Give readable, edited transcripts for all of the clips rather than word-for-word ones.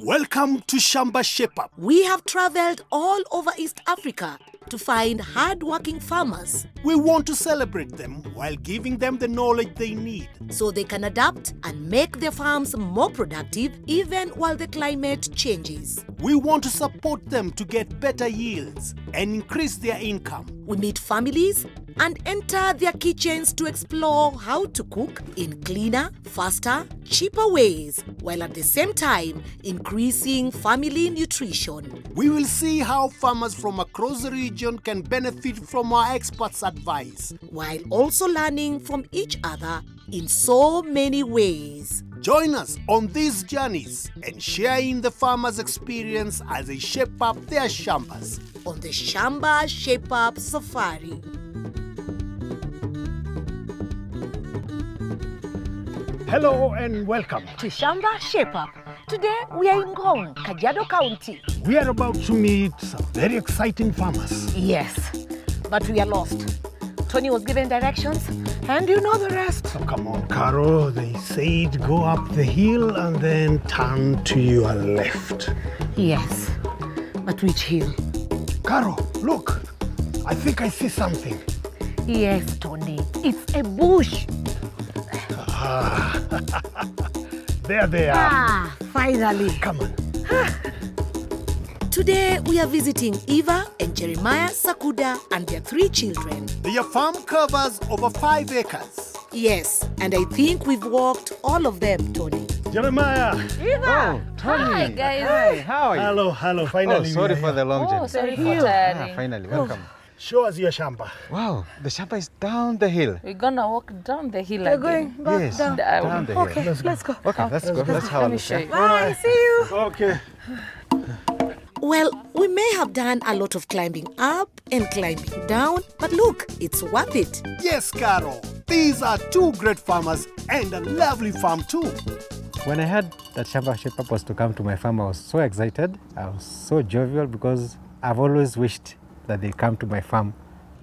Welcome to Shamba Shape Up. We have traveled all over East Africa to find hard-working farmers. We want to celebrate them while giving them the knowledge they need, so they can adapt and make their farms more productive even while the climate changes. We want to support them to get better yields and increase their income. We meet families and enter their kitchens to explore how to cook in cleaner, faster, cheaper ways, while at the same time increasing family nutrition. We will see how farmers from across the region can benefit from our experts' advice, while also learning from each other in so many ways. Join us on these journeys and share in the farmers' experience as they shape up their shambas. On the Shamba Shape Up Safari. Hello and welcome to Shamba Shape Up. Today we are in Ngong, Kajiado County. We are about to meet some very exciting farmers. Yes, but we are lost. Tony was given directions and you know the rest. So come on, Caro. They said go up the hill and then turn to your left. Yes, but which hill? Caro, look. I think I see something. Yes, Tony. It's a bush. There they are. Ah, finally. Come on. Today we are visiting Eva and Jeremiah Sakuda and their 3 children. Their farm covers over 5 acres. Yes, and I think we've walked all of them, Tony. Jeremiah. Eva. Oh, Tony. Hi, guys. Hi, how are you? Hello. Finally. Sorry for the long journey. Sorry for tiring. Finally, welcome. Show us your shamba. Wow, the Shamba is down the hill. We're gonna walk down the hill We're again. going back Yes, down. down the hill. Okay, let's go. Okay, let's go. Let's have a Let me look. show you. Bye. See you. Okay. Well, we may have done a lot of climbing up and climbing down, but look, it's worth it. Yes, Caro. These are 2 great farmers and a lovely farm too. When I heard that Shamba Shape Up was to come to my farm, I was so excited. I was so jovial because I've always wished that they come to my farm.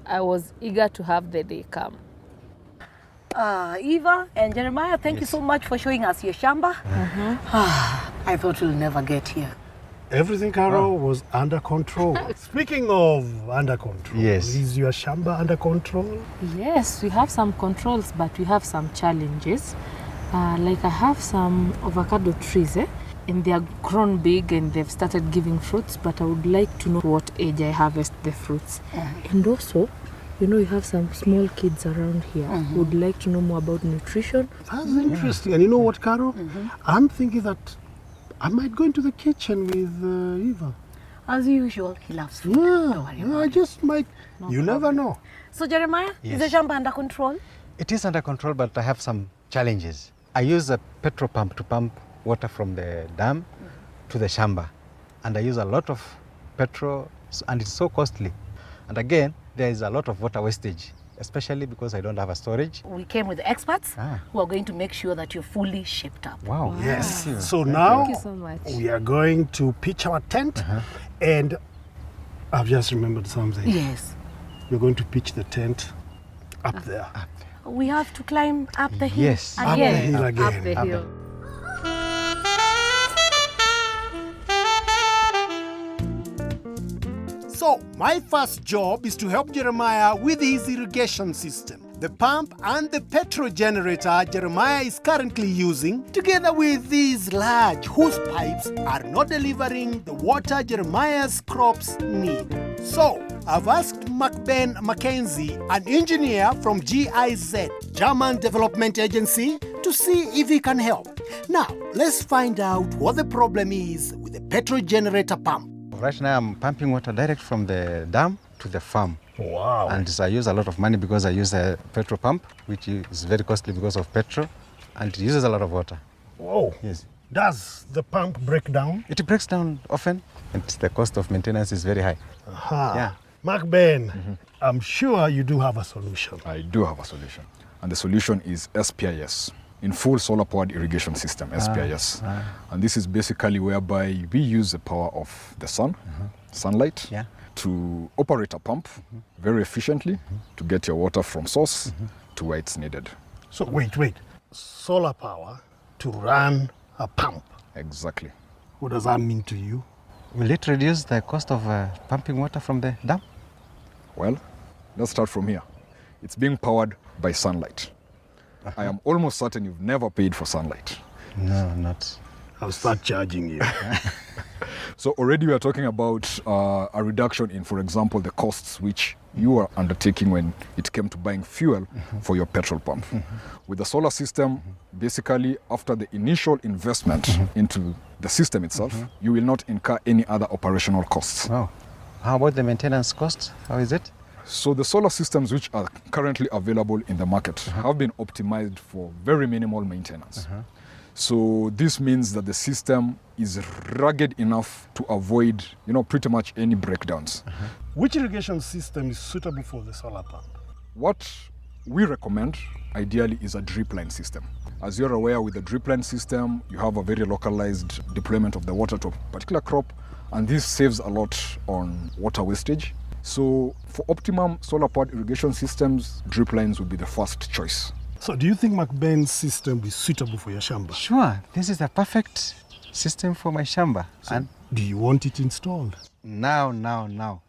I was eager to have the day come. Eva and Jeremiah, thank you so much for showing us your shamba. I thought we'll never get here. Everything, Caro, was under control. Speaking of under control, Yes. is your shamba under control? Yes, we have some controls, but we have some challenges. Like I have some avocado trees, and they are grown big and they've started giving fruits, but I would like to know what age I harvest the fruits. And also, you have some small kids around here who would like to know more about nutrition. That's interesting. And you know what, Caro? I'm thinking that I might go into the kitchen with Eva. As usual, he loves food. I just might. You never know. So Jeremiah, is the Yes. shamba under control? It is under control, but I have some challenges. I use a petrol pump to pump water from the dam to the Shamba. And I use a lot of petrol, and it's so costly. And again, there is a lot of water wastage, especially because I don't have a storage. We came with experts Ah. who are going to make sure that you're fully shaped up. Wow. Yes. Thank you. So now Thank you so much. we are going to pitch our tent, and I've just remembered something. Yes. We're going to pitch the tent up there. We have to climb up the hill Yes. Up the again. hill again. Up the hill. So, my first job is to help Jeremiah with his irrigation system. The pump and the petrol generator Jeremiah is currently using, together with these large hose pipes, are not delivering the water Jeremiah's crops need. So, I've asked Ben Mackenzie, an engineer from GIZ, German Development Agency, to see if he can help. Now, let's find out what the problem is with the petrol generator pump. Right now, I'm pumping water direct from the dam to the farm. Wow. And so I use a lot of money because I use a petrol pump, which is very costly because of petrol, and it uses a lot of water. Whoa. Yes. Does the pump break down? It breaks down often, and the cost of maintenance is very high. Aha. Yeah. Mark Ben, I'm sure you do have a solution. I do have a solution. And the solution is SPIS, in full solar powered irrigation system, SPIS. And this is basically whereby we use the power of the sun, sunlight, Yeah. to operate a pump very efficiently to get your water from source to where it's needed. So wait. Solar power to run a pump. Exactly. What does that mean to you? Will it reduce the cost of pumping water from the dam? Well, let's start from here. It's being powered by sunlight. I am almost certain you've never paid for sunlight. No, not. I'll start charging you. So already we are talking about a reduction in, for example, the costs which you are undertaking when it came to buying fuel for your petrol pump. With the solar system, basically after the initial investment into the system itself, you will not incur any other operational costs. Wow. How about the maintenance cost? How is it? So the solar systems which are currently available in the market have been optimized for very minimal maintenance. So this means that the system is rugged enough to avoid, pretty much any breakdowns. Which irrigation system is suitable for the solar pump? What we recommend ideally is a drip line system. As you're aware, with the drip line system, you have a very localized deployment of the water to a particular crop, and this saves a lot on water wastage. So for optimum solar powered irrigation systems, drip lines would be the first choice. So do you think McBain's system is suitable for your Shamba? Sure, this is a perfect system for my Shamba. So And do you want it installed? now. Now.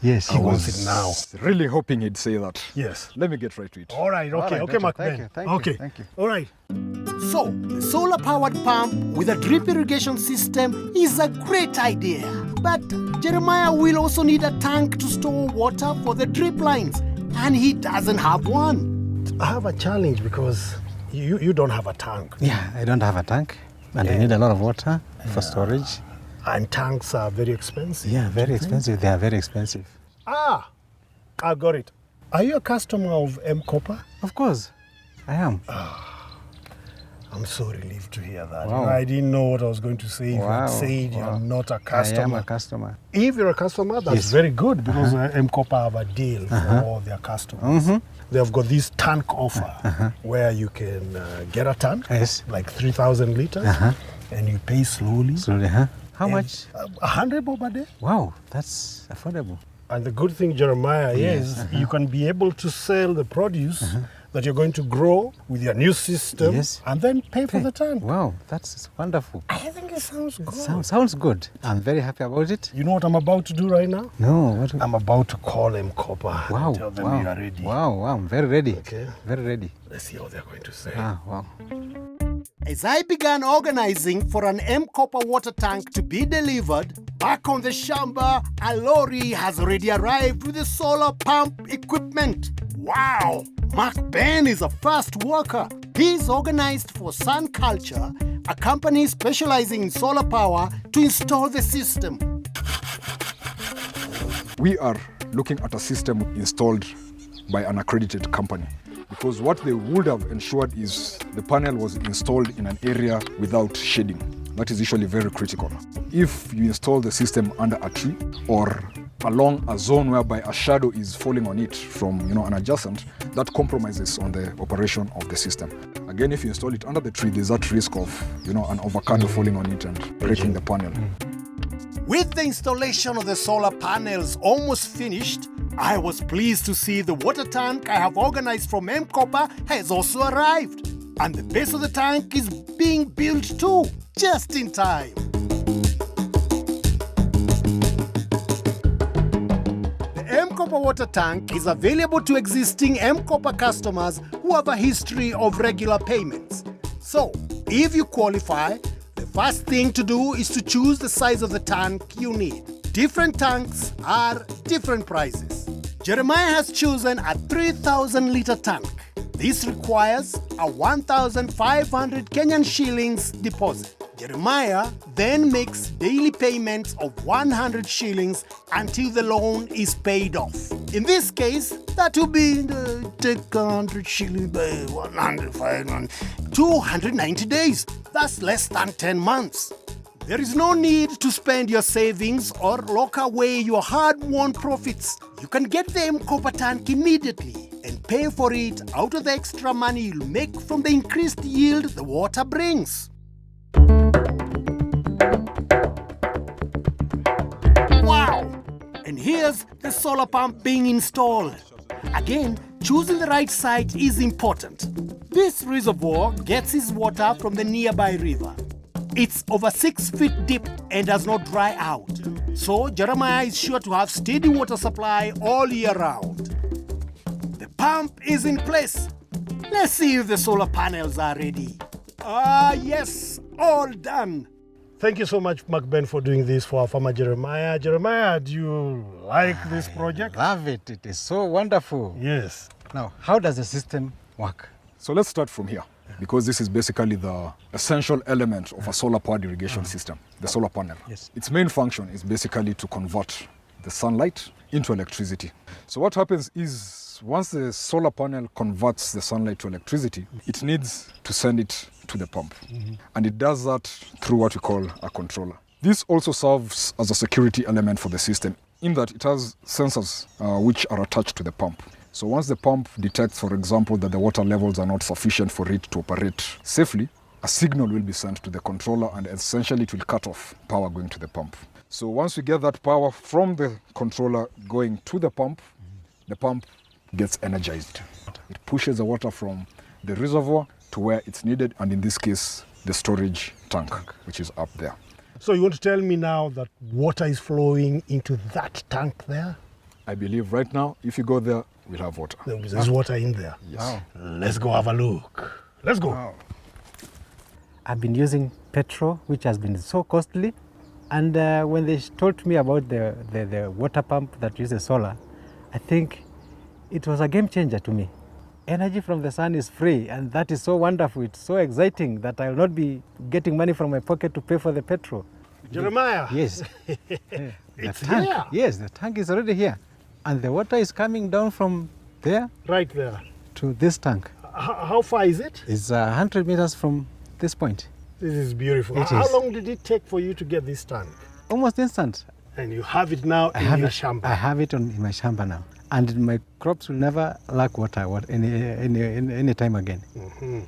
Yes, He wants it now. Really hoping he'd say that. Yes. Let me get right to it. All right, okay, All right, McBain. thank you, thank you, okay. thank you. All right. So, the solar-powered pump with a drip irrigation system is a great idea. But Jeremiah will also need a tank to store water for the drip lines, and he doesn't have one. I have a challenge because you don't have a tank. Yeah, I don't have a tank, and I need a lot of water for storage. And tanks are very expensive. Yeah, very expensive. They are very expensive. Ah, I got it. Are you a customer of M-KOPA? Of course, I am. I'm so relieved to hear that. Wow. I didn't know what I was going to say if you had Wow, said wow. you're not a customer. I am a customer. If you're a customer, that's Yes. very good because M-KOPA have a deal for all their customers. They've got this tank offer where you can get a tank, Yes. like 3,000 liters, and you pay slowly. Slowly, huh? How And, much? 100 bob a day. Wow, that's affordable. And the good thing, Jeremiah, is you can be able to sell the produce that you're going to grow with your new system Yes. and then pay for the tank. Wow, that's wonderful. I think it sounds good. Sounds good. I'm very happy about it. You know what I'm about to do right now? No, what? I'm about to call M-KOPA Wow, and tell them wow, you are ready. wow, I'm very ready. Okay. Very ready. Let's see what they're going to say. Wow. As I began organizing for an M-KOPA water tank to be delivered, back on the Shamba, a lorry has already arrived with the solar pump equipment. Wow! McBain is a fast worker. He's organized for Sun Culture, a company specializing in solar power, to install the system. We are looking at a system installed by an accredited company, because what they would have ensured is the panel was installed in an area without shading. That is usually very critical. If you install the system under a tree or along a zone whereby a shadow is falling on it from an adjacent, that compromises on the operation of the system. Again, if you install it under the tree, there's that risk of an avocado falling on it and breaking the panel. With the installation of the solar panels almost finished, I was pleased to see the water tank I have organized from M-KOPA has also arrived. And the base of the tank is being built too, just in time. The M-KOPA water tank is available to existing M-KOPA customers who have a history of regular payments. So, if you qualify, the first thing to do is to choose the size of the tank you need. Different tanks are different prices. Jeremiah has chosen a 3,000 litre tank. This requires a 1,500 Kenyan shillings deposit. Jeremiah then makes daily payments of 100 shillings until the loan is paid off. In this case, that will be 100 shillings by 105, 290 days. That's less than 10 months. There is no need to spend your savings or lock away your hard-won profits. You can get the M-KOPA tank immediately and pay for it out of the extra money you'll make from the increased yield the water brings. Wow! And here's the solar pump being installed. Again, choosing the right site is important. This reservoir gets its water from the nearby river. It's over 6 feet deep and does not dry out. So Jeremiah is sure to have steady water supply all year round. The pump is in place. Let's see if the solar panels are ready. Ah, yes, all done. Thank you so much, McBen, for doing this for our farmer Jeremiah. Jeremiah, do you like this project? Love it. It is so wonderful. Yes. Now, how does the system work? So let's start from here, because this is basically the essential element of a solar-powered irrigation system, the solar panel. Yes. Its main function is basically to convert the sunlight into electricity. So what happens is, once the solar panel converts the sunlight to electricity, it needs to send it to the pump. And it does that through what we call a controller. This also serves as a security element for the system, in that it has sensors which are attached to the pump. So once the pump detects, for example, that the water levels are not sufficient for it to operate safely, a signal will be sent to the controller, and essentially it will cut off power going to the pump. So once we get that power from the controller going to the pump gets energized. It pushes the water from the reservoir to where it's needed, and in this case, the storage tank, which is up there. So you want to tell me now that water is flowing into that tank there? I believe right now, if you go there, we'll have water. There's water in there. Yes. Wow. Let's go have a look. Let's go. Wow. I've been using petrol, which has been so costly. And when they told me about the water pump that uses solar, I think it was a game changer to me. Energy from the sun is free, and that is so wonderful. It's so exciting that I will not be getting money from my pocket to pay for the petrol. Jeremiah. Yes. It's the tank. here. Yes, the tank is already here. And the water is coming down from there Right there. to this tank. How far is it? It's 100 meters from this point. This is beautiful. It How is. long did it take for you to get this tank? Almost instant. And you have it now in your Shamba. I have it in my Shamba now. And my crops will never lack water any time again.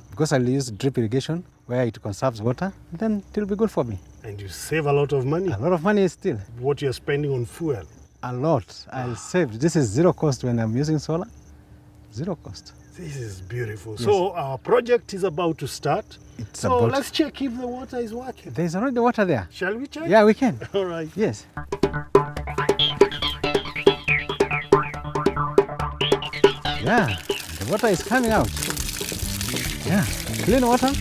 Because I'll use drip irrigation where it conserves water, then it will be good for me. And you save a lot of money. A lot of money still. What you're spending on fuel. A lot. I'll save. This is zero cost when I'm using solar. Zero cost. This is beautiful. Yes. So our project is about to start. So let's check if the water is working. There's already water there. Shall we check? Yeah, we can. All right. Yes. Yeah, the water is coming out. Yeah, clean water.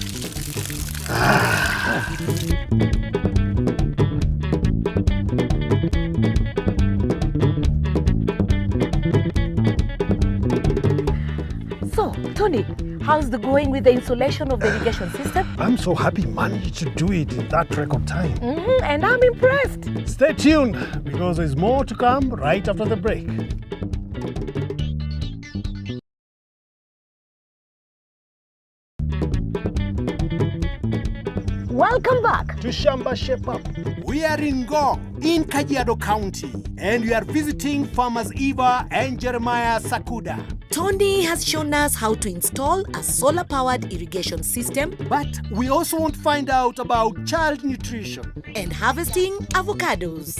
So, Tony, how's the going with the installation of the irrigation system? I'm so happy you managed to do it in that record time. And I'm impressed. Stay tuned, because there's more to come right after the break. Welcome back. To Shamba Shape Up. We are in Ngong, in Kajiado County, and we are visiting farmers Eva and Jeremiah Sakuda. Tony has shown us how to install a solar-powered irrigation system But we also want to find out about child nutrition. and harvesting avocados.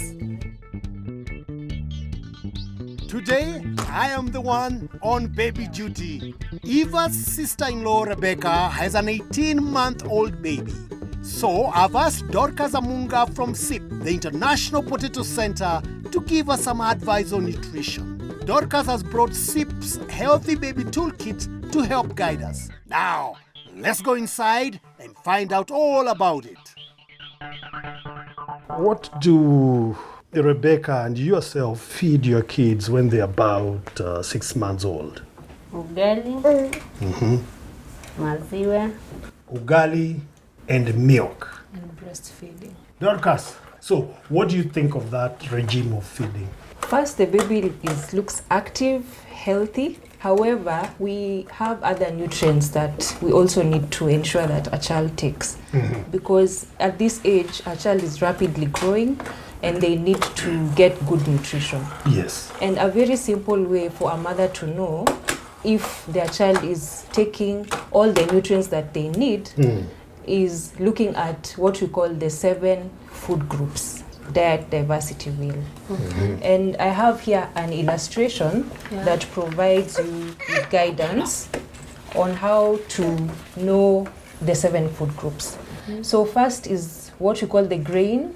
Today, I am the one on baby duty. Eva's sister-in-law, Rebecca, has an 18-month-old baby. So I've asked Dorcas Amunga from SIP, the International Potato Center, to give us some advice on nutrition. Dorcas has brought SIP's Healthy Baby Toolkit to help guide us. Now, let's go inside and find out all about it. What do Rebecca and yourself feed your kids when they're about 6 months old? Ugali, maziwa, Ugali and milk. And breastfeeding. Dorcas, so what do you think of that regime of feeding? First, the baby looks active, healthy. However, we have other nutrients that we also need to ensure that a child takes. Because at this age, a child is rapidly growing and they need to get good nutrition. Yes. And a very simple way for a mother to know if their child is taking all the nutrients that they need is looking at what we call the 7 food groups diet diversity wheel. And I have here an illustration that provides you with guidance on how to know the 7 food groups. So first is what we call the grain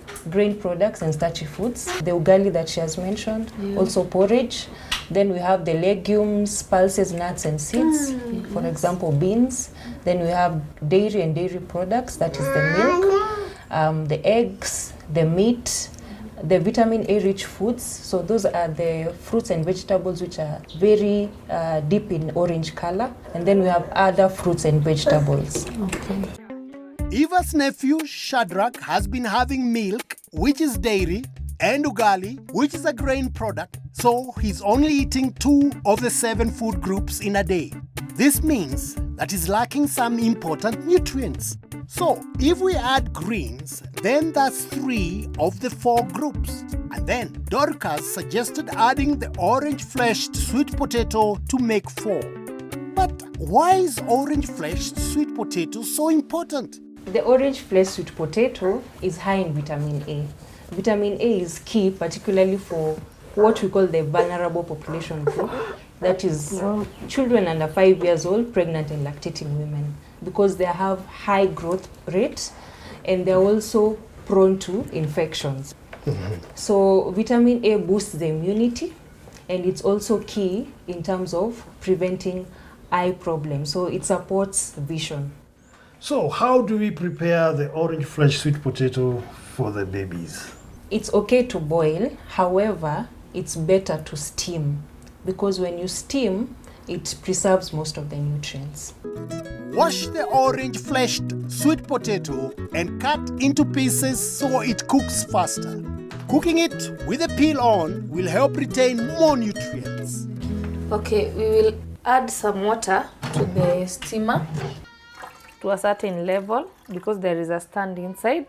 products and starchy foods. The ugali that she has mentioned, also porridge. Then we have the legumes, pulses, nuts and seeds, for example, beans. Then we have dairy and dairy products, that is the milk, the eggs, the meat, the vitamin A rich foods. So those are the fruits and vegetables which are very deep in orange color. And then we have other fruits and vegetables. Okay. Eva's nephew, Shadrach, has been having milk, which is dairy, and ugali, which is a grain product, so he's only eating 2 of the 7 food groups in a day. This means that he's lacking some important nutrients. So, if we add greens, then that's 3 of the 4 groups. And then Dorcas suggested adding the orange-fleshed sweet potato to make 4. But why is orange-fleshed sweet potato so important? The orange-fleshed sweet potato is high in vitamin A. Vitamin A is key, particularly for what we call the vulnerable population group, that is children under 5 years old, pregnant and lactating women, because they have high growth rate and they're also prone to infections. So vitamin A boosts the immunity, and it's also key in terms of preventing eye problems. So it supports vision. So how do we prepare the orange flesh sweet potato for the babies? It's okay to boil, however, it's better to steam, because when you steam, it preserves most of the nutrients. Wash the orange-fleshed sweet potato and cut into pieces so it cooks faster. Cooking it with the peel on will help retain more nutrients. Okay, we will add some water to the steamer to a certain level because there is a stand inside,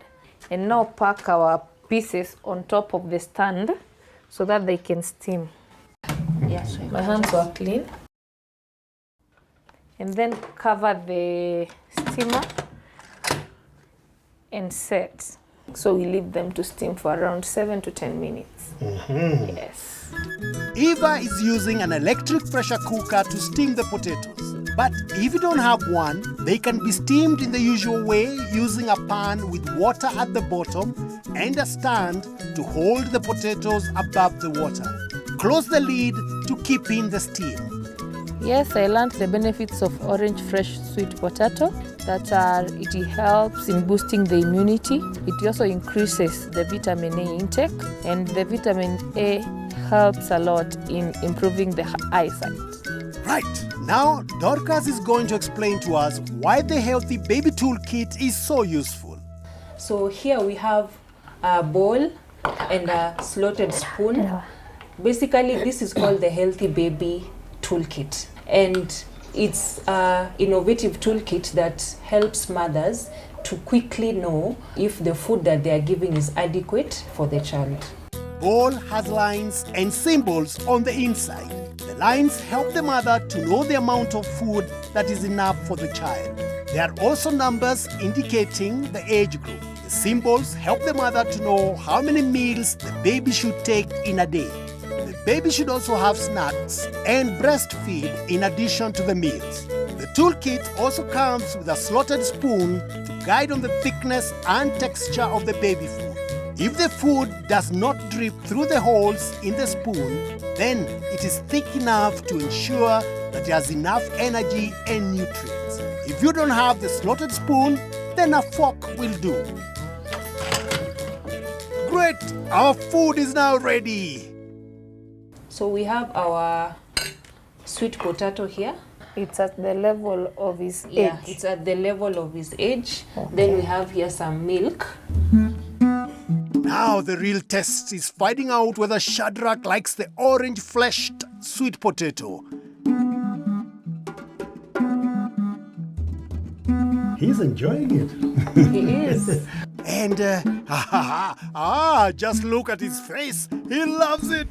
and now pack our pieces on top of the stand so that they can steam. Yes, my hands are clean. And then cover the steamer and set. So we leave them to steam for around 7 to 10 minutes. Yes. Eva is using an electric pressure cooker to steam the potatoes. But if you don't have one, they can be steamed in the usual way using a pan with water at the bottom and a stand to hold the potatoes above the water. Close the lid to keep in the steam. Yes, I learned the benefits of orange fresh sweet potato, that it helps in boosting the immunity. It also increases the vitamin A intake, and the vitamin A helps a lot in improving the eyesight. Right, now Dorcas is going to explain to us why the Healthy Baby Toolkit is so useful. So here we have a bowl and a slotted spoon. Basically, this is called the Healthy Baby Toolkit, and it's an innovative toolkit that helps mothers to quickly know if the food that they are giving is adequate for the child. Bowl has lines and symbols on the inside. The lines help the mother to know the amount of food that is enough for the child. There are also numbers indicating the age group. The symbols help the mother to know how many meals the baby should take in a day. The baby should also have snacks and breastfeed in addition to the meals. The toolkit also comes with a slotted spoon to guide on the thickness and texture of the baby food. If the food does not drip through the holes in the spoon, then it is thick enough to ensure that it has enough energy and nutrients. If you don't have the slotted spoon, then a fork will do. Great! Our food is now ready. So we have our sweet potato here. It's at the level of his age. Yeah, it's at the level of his age. Okay. Then we have here some milk. Now the real test is finding out whether Shadrach likes the orange-fleshed sweet potato. He's enjoying it. He is. And, just look at his face. He loves it.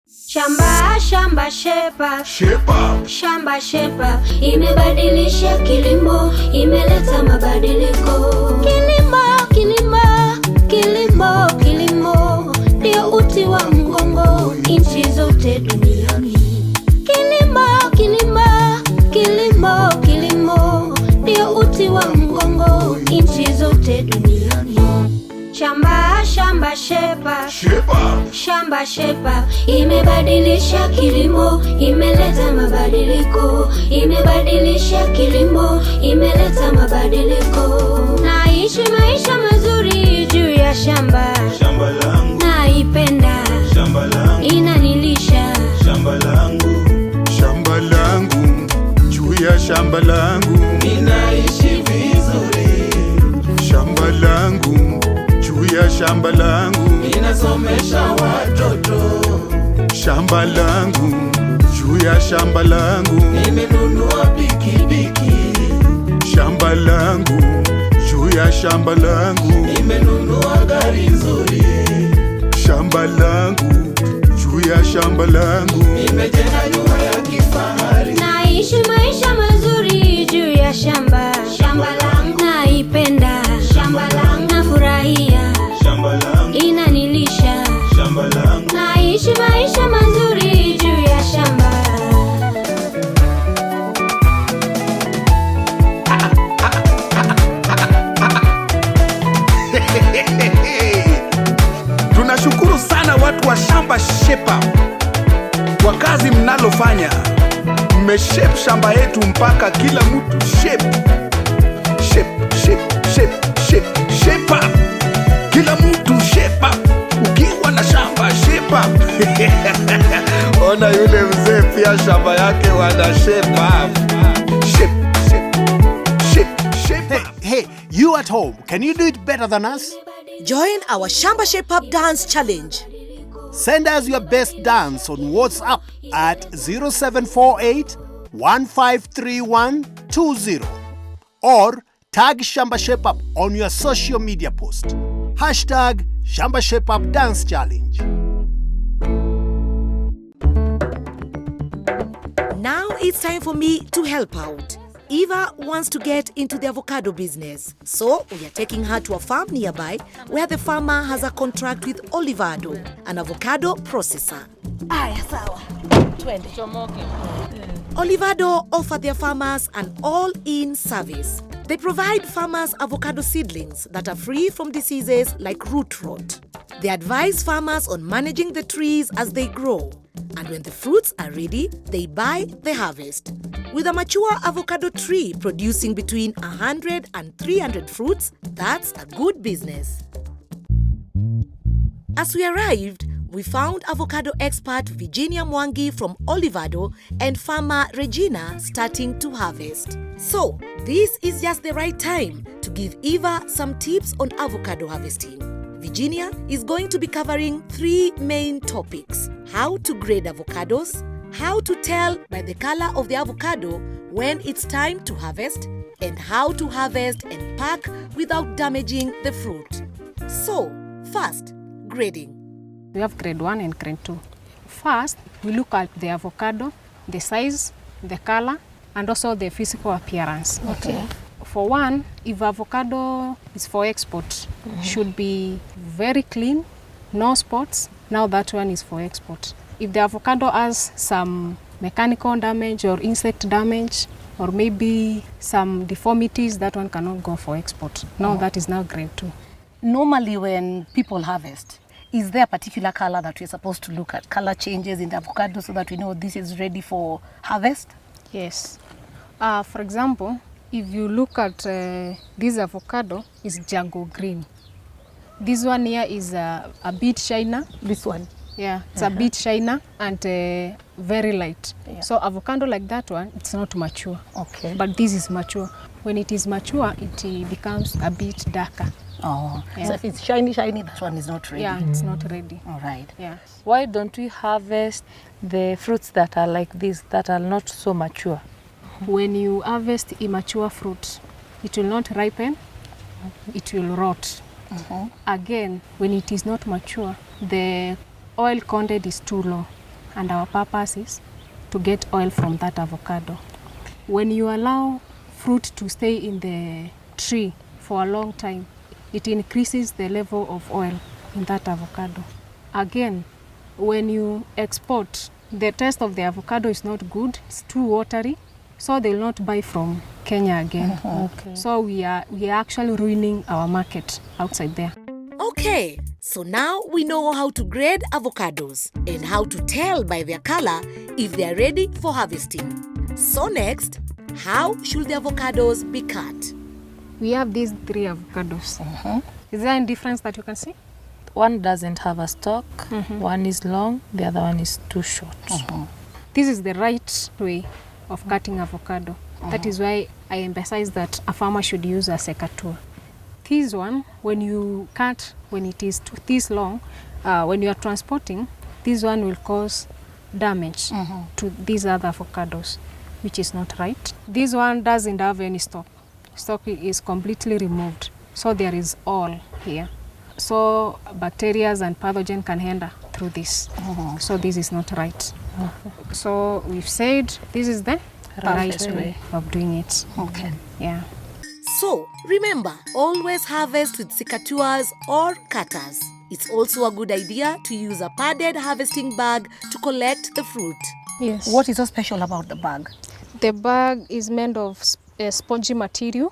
Shamba, shamba, shepa. Shepa. Shamba, shepa. Imebadilisha kilimo, imeleta mabadiliko. Kilimo, kilimo, kilimo, kilimo. Ndio uti wa mgongo nchi zote duniani. Kilimo, kilimo, kilimo, kilimo. Shamba Shepa imebadilisha kilimo, imeleta mabadiliko. Imebadilisha kilimo, imeleta mabadiliko. Naishi maisha mazuri juu ya shamba. Shamba langu naipenda. Shamba langu inanilisha. Shamba langu. Shamba langu juu ya shamba langu ninaishi vizuri. Shamba langu juu ya shamba langu ninasomesha watoto. Shamba langu juu ya shamba langu nimenunua pikipiki. Shamba langu juu ya shamba langu nimenunua gari nzuri. Shamba langu juu ya shamba langu nimejenga nyumba ya kifahari. Naishi maisha mazuri juu ya shamba. Shamba langu naipenda. Shamba langu nafurahia. Shamba langu inanilisha. Shamba langu naishi maisha mazuri juu ya shamba. Tunashukuru sana watu wa Shamba Shepa kwa kazi mnalofanya. Mmeshape shamba yetu mpaka kila mtu shape. Shepa. Kila mtu shepa. Ukiwa na shamba shepa. Ona yule mzee pia shamba yake wana shepa. Hey, you at home, can you do it better than us? Join our Shamba Shape Up Dance Challenge. Send us your best dance on WhatsApp at 0748 153120 or tag Shamba Shape Up on your social media post. Hashtag Shamba Shape Up Dance Challenge. Now it's time for me to help out. Eva wants to get into the avocado business, so we are taking her to a farm nearby where the farmer has a contract with Olivado, an avocado processor. Aya, sawa. Twende. Olivado offer their farmers an all-in service. They provide farmers avocado seedlings that are free from diseases like root rot. They advise farmers on managing the trees as they grow. And when the fruits are ready, they buy the harvest. With a mature avocado tree producing between 100 and 300 fruits, that's a good business. As we arrived, we found avocado expert Virginia Mwangi from Olivado and farmer Regina starting to harvest. So, this is just the right time to give Eva some tips on avocado harvesting. Virginia is going to be covering 3 main topics: how to grade avocados, how to tell by the color of the avocado when it's time to harvest, and how to harvest and pack without damaging the fruit. So, first, grading. We have grade 1 and grade 2. First, we look at the avocado, the size, the color, and also the physical appearance. Okay. For one, if avocado is for export, should be very clean, no spots. Now that one is for export. If the avocado has some mechanical damage or insect damage, or maybe some deformities, that one cannot go for export. Now that is now grade 2. Normally when people harvest, is there a particular color that we're supposed to look at? Color changes in the avocado so that we know this is ready for harvest? Yes. For example, if you look at this avocado, is Django green. This one here is a bit shiner. This one? Yeah, it's a bit shiner and very light. Yeah. So avocado like that one, it's not mature. Okay. But this is mature. When it is mature, it becomes a bit darker. Oh, yeah. So if it's shiny, that one is not ready. Yeah, it's not ready. All right. Yeah. Why don't we harvest the fruits that are like this, that are not so mature? When you harvest immature fruit, it will not ripen, it will rot. Again, when it is not mature, the oil content is too low, and our purpose is to get oil from that avocado. When you allow fruit to stay in the tree for a long time, it increases the level of oil in that avocado. Again, when you export, the taste of the avocado is not good, it's too watery, so they will not buy from Kenya again. Okay. So we are actually ruining our market outside there. Okay, So now we know how to grade avocados and how to tell by their color if they are ready for harvesting. So next, how should the avocados be cut? We have these 3 avocados. Is there any difference that you can see? One doesn't have a stalk, one is long, the other one is too short. This is the right way of cutting avocado. That is why I emphasize that a farmer should use a secateur. This one, when you cut, when it is this long, when you are transporting, this one will cause damage to these other avocados, which is not right. This one doesn't have any stalk. Stalk is completely removed. So there is all here. So bacteria and pathogen can enter through this. So this is not right. So we've said this is the right way of doing it. Okay. Yeah. So remember, always harvest with secateurs or cutters. It's also a good idea to use a padded harvesting bag to collect the fruit. Yes. What is so special about the bag? The bag is made of a spongy material.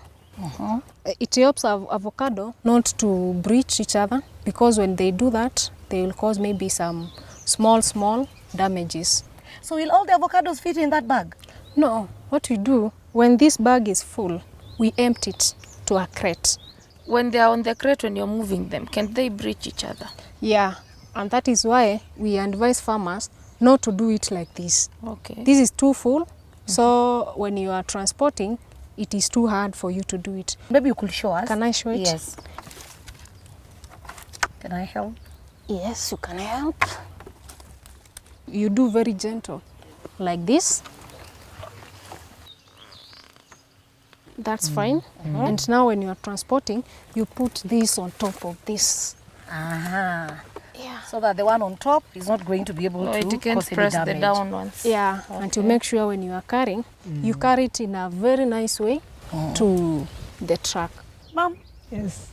It helps avocado not to breach each other, because when they do that, they will cause maybe some small damages. So will all the avocados fit in that bag? No. What we do, when this bag is full, we empty it to a crate. When they are on the crate, when you're moving them, can they breach each other? Yeah, and that is why we advise farmers not to do it like this. Okay. This is too full, so when you are transporting, it is too hard for you to do it. Maybe you could show us. Can I show it? Yes. Can I help? Yes, you can help. You do very gentle, like this. That's fine. And now when you are transporting, you put this on top of this. Yeah. So that the one on top is not going to be able to it can cause any press damage. the down ones. Yeah, and to make sure when you are carrying, you carry it in a very nice way to the truck. Mom, Yes,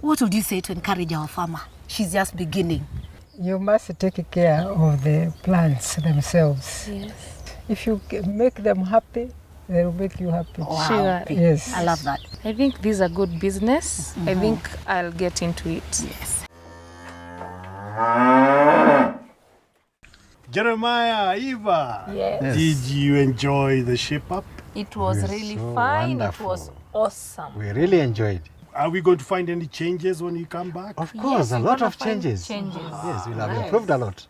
what would you say to encourage our farmer? She's just beginning. you must take care of the plants themselves. Yes. If you make them happy, they will make you happy. Wow. Sure. Yes. I love that. I think this is a good business. I think I'll get into it. Yes. Jeremiah, Eva, Yes. did you enjoy the shape up? It was Yes, really so fine. wonderful. It was awesome. We really enjoyed. Are we going to find any changes when you come back? Of course, a we're lot gonna of find changes. changes. Yes, we'll have improved a lot.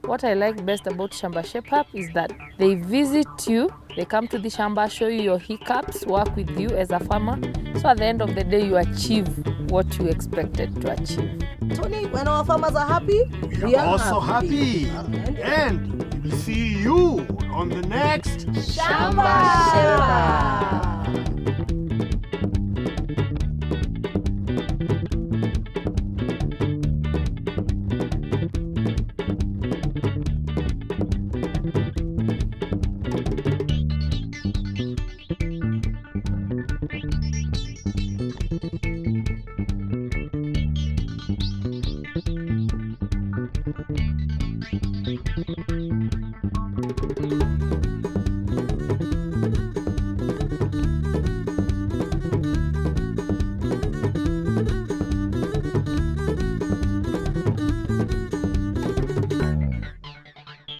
What I like best about Shamba Shape Up is that they visit you, they come to the Shamba, show you your hiccups, work with you as a farmer. So at the end of the day, you achieve what you expected to achieve. Tony, when our farmers are happy, We are also happy. And we will see you on the next Shamba Shape Up. Thank you.